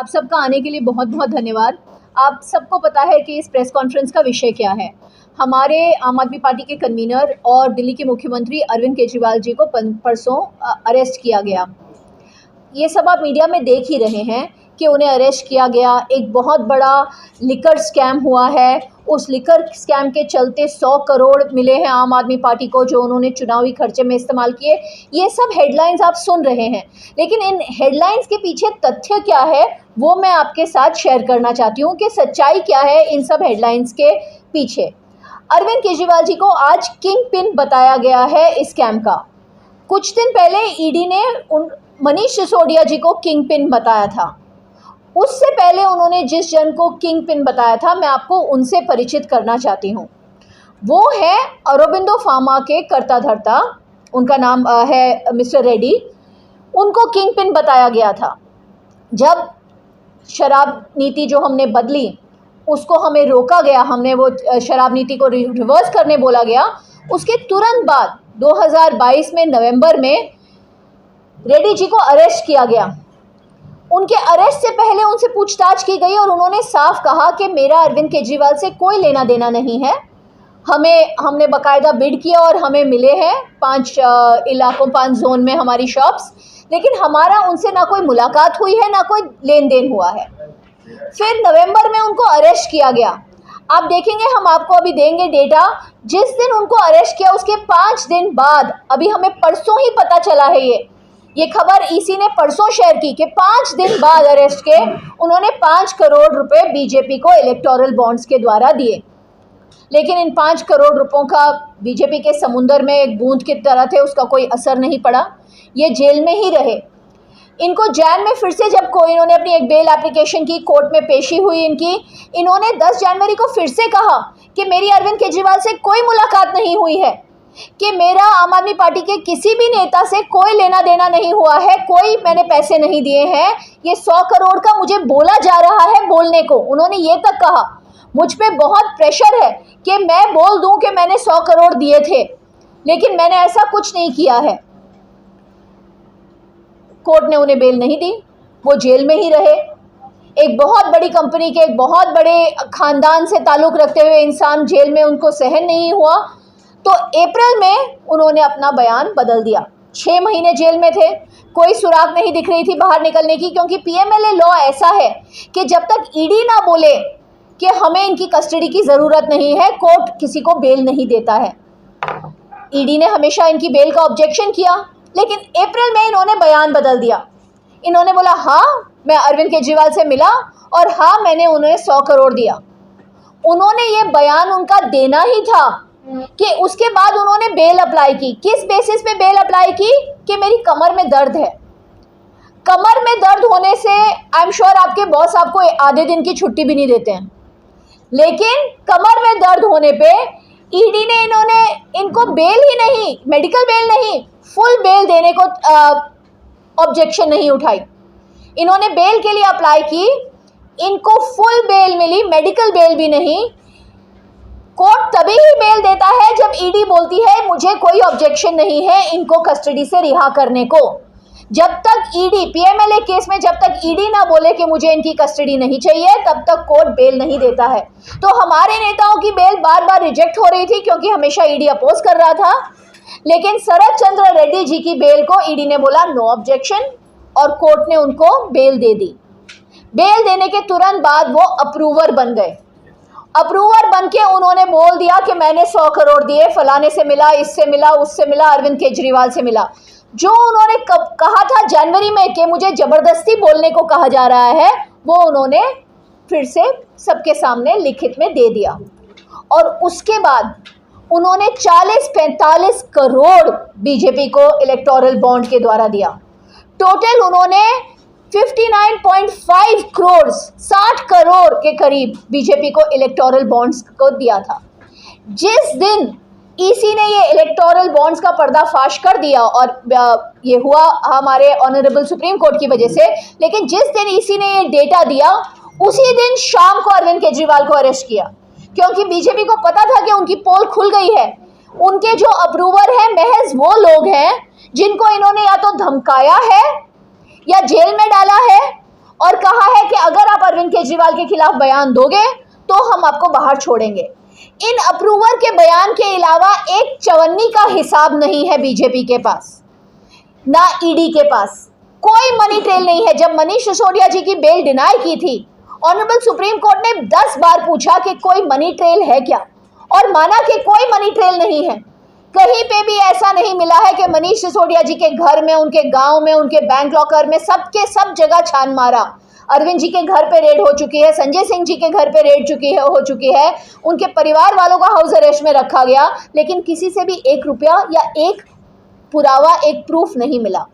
आप सबका आने के लिए बहुत बहुत धन्यवाद। आप सबको पता है कि इस प्रेस कॉन्फ्रेंस का विषय क्या है। हमारे आम आदमी पार्टी के कन्वीनर और दिल्ली के मुख्यमंत्री अरविंद केजरीवाल जी को परसों अरेस्ट किया गया। ये सब आप मीडिया में देख ही रहे हैं कि उन्हें अरेस्ट किया गया। एक बहुत बड़ा लिकर स्कैम हुआ है। उस लिकर स्कैम के चलते 100 करोड़ मिले हैं आम आदमी पार्टी को, जो उन्होंने चुनावी खर्चे में इस्तेमाल किए। ये सब हेडलाइंस आप सुन रहे हैं, लेकिन इन हेडलाइंस के पीछे तथ्य क्या है वो मैं आपके साथ शेयर करना चाहती हूँ कि सच्चाई क्या है इन सब हेडलाइंस के पीछे। अरविंद केजरीवाल जी को आज किंग पिन बताया गया है इस स्कैम का। कुछ दिन पहले ईडी ने मनीष सिसोदिया जी को किंग पिन बताया था। उससे पहले उन्होंने जिस जन को किंग पिन बताया था, मैं आपको उनसे परिचित करना चाहती हूँ। वो है औरोबिंदो फार्मा के कर्ता धर्ता, उनका नाम है मिस्टर रेड्डी। उनको किंग पिन बताया गया था। जब शराब नीति जो हमने बदली, उसको हमें रोका गया, हमने वो शराब नीति को रिवर्स करने बोला गया, उसके तुरंत बाद 2022 में नवंबर में रेड्डी जी को अरेस्ट किया गया। उनके अरेस्ट से पहले उनसे पूछताछ की गई और उन्होंने साफ कहा कि मेरा अरविंद केजरीवाल से कोई लेना देना नहीं है। हमने बाकायदा बिड किया और हमें मिले हैं 5 इलाकों, 5 जोन में हमारी शॉप्स, लेकिन हमारा उनसे ना कोई मुलाकात हुई है, ना कोई लेन देन हुआ है। फिर नवंबर में उनको अरेस्ट किया गया। आप देखेंगे, हम आपको अभी देंगे डेटा। जिस दिन उनको अरेस्ट किया उसके 5 दिन बाद, अभी हमें परसों ही पता चला है, ये खबर ईसी ने परसों शेयर की कि 5 दिन बाद अरेस्ट के उन्होंने 5 करोड़ रुपए बीजेपी को इलेक्टोरल बॉन्ड्स के द्वारा दिए। लेकिन इन 5 करोड़ रुपयों का बीजेपी के समुंदर में एक बूंद की तरह थे, उसका कोई असर नहीं पड़ा। ये जेल में ही रहे। इनको जैन में फिर से जब इन्होंने अपनी एक बेल एप्लीकेशन की, कोर्ट में पेशी हुई इनकी, इन्होंने 10 जनवरी को फिर से कहा कि मेरी अरविंद केजरीवाल से कोई मुलाकात नहीं हुई है, कि मेरा आम आदमी पार्टी के किसी भी नेता से कोई लेना देना नहीं हुआ है, कोई मैंने पैसे नहीं दिए हैं, ये 100 करोड़ का मुझे बोला जा रहा है बोलने को। उन्होंने ये तक कहा, मुझ पे बहुत प्रेशर है कि मैं बोल दूं कि मैंने 100 करोड़ दिए थे, लेकिन मैंने ऐसा कुछ नहीं किया है। कोर्ट ने उन्हें बेल नहीं दी, वो जेल में ही रहे। एक बहुत बड़ी कंपनी के एक बहुत बड़े खानदान से ताल्लुक़ रखते हुए इंसान जेल में, उनको सहन नहीं हुआ तो अप्रैल में उन्होंने अपना बयान बदल दिया। 6 महीने जेल में थे, कोई सुराग नहीं दिख रही थी बाहर निकलने की, क्योंकि पीएमएलए लॉ ऐसा है कि जब तक ईडी ना बोले कि हमें इनकी कस्टडी की ज़रूरत नहीं है, कोर्ट किसी को बेल नहीं देता है। ईडी ने हमेशा इनकी बेल का ऑब्जेक्शन किया, लेकिन अप्रैल में इन्होंने बयान बदल दिया। इन्होंने बोला, हाँ मैं अरविंद केजरीवाल से मिला और हाँ मैंने उन्हें 100 करोड़ दिया। उन्होंने ये बयान उनका देना ही था कि उसके बाद उन्होंने बेल अप्लाई की। किस बेसिस पे बेल अप्लाई की? कि मेरी कमर में दर्द है। कमर में दर्द होने से आई एम श्योर आपके बॉस आपको आधे दिन की छुट्टी भी नहीं देते हैं, लेकिन कमर में दर्द होने पे ईडी ने इनको बेल ही नहीं, मेडिकल बेल नहीं, फुल बेल देने को ऑब्जेक्शन नहीं उठाई। इन्होंने बेल के लिए अप्लाई की, इनको फुल बेल मिली, मेडिकल बेल भी नहीं। कोर्ट तभी ही बेल देता है जब ईडी बोलती है मुझे कोई ऑब्जेक्शन नहीं है इनको कस्टडी से रिहा करने को। जब तक ईडी, पीएमएलए केस में जब तक ईडी ना बोले कि मुझे इनकी कस्टडी नहीं चाहिए, तब तक कोर्ट बेल नहीं देता है। तो हमारे नेताओं की बेल बार बार रिजेक्ट हो रही थी क्योंकि हमेशा ईडी अपोज कर रहा था, लेकिन शरद चंद्र रेड्डी जी की बेल को ईडी ने बोला नो ऑब्जेक्शन और कोर्ट ने उनको बेल दे दी। बेल देने के तुरंत बाद वो अप्रूवर बन गए। अप्रूवर बन के उन्होंने बोल दिया कि मैंने 100 करोड़ दिए, फलाने से मिला, इससे मिला, उससे मिला, अरविंद केजरीवाल से मिला। जो उन्होंने कहा था जनवरी में कि मुझे ज़बरदस्ती बोलने को कहा जा रहा है, वो उन्होंने फिर से सबके सामने लिखित में दे दिया। और उसके बाद उन्होंने 40-45 करोड़ बीजेपी को इलेक्टोरल बॉन्ड के द्वारा दिया। टोटल उन्होंने 59.5 करोड़, 60 करोड़ के करीब बीजेपी को इलेक्टोरल बॉन्ड्स को दिया था। जिस दिन ईसी ने ये इलेक्टोरल बॉन्ड्स का पर्दाफाश कर दिया, और ये हुआ हमारे ऑनरेबल सुप्रीम कोर्ट की वजह से, लेकिन जिस दिन ईसी ने ये डेटा दिया उसी दिन शाम को अरविंद केजरीवाल को अरेस्ट किया, क्योंकि बीजेपी को पता था कि उनकी पोल खुल गई है। उनके जो अप्रूवर हैं महज वो लोग हैं जिनको इन्होंने या तो धमकाया है या जेल में डाला है, और कहा है कि अगर आप अरविंद केजरीवाल के खिलाफ बयान दोगे तो हम आपको बाहर छोड़ेंगे। इन अप्रूवर के बयान के अलावा एक चवन्नी का हिसाब नहीं है बीजेपी के पास, ना ईडी के पास। कोई मनी ट्रेल नहीं है। जब मनीष सिसोदिया जी की बेल डिनाई की थी, ऑनरेबल सुप्रीम कोर्ट ने 10 बार पूछा कि कोई मनी ट्रेल है क्या, और माना कि कोई मनी ट्रेल नहीं है। कहीं पे भी ऐसा नहीं मिला है कि मनीष सिसोदिया जी के घर में, उनके गांव में, उनके बैंक लॉकर में, सबके सब जगह छान मारा। अरविंद जी के घर पे रेड हो चुकी है, संजय सिंह जी के घर पे रेड हो चुकी है, उनके परिवार वालों को हाउस अरेस्ट में रखा गया, लेकिन किसी से भी 1 रुपया या एक पुरावा, एक प्रूफ नहीं मिला।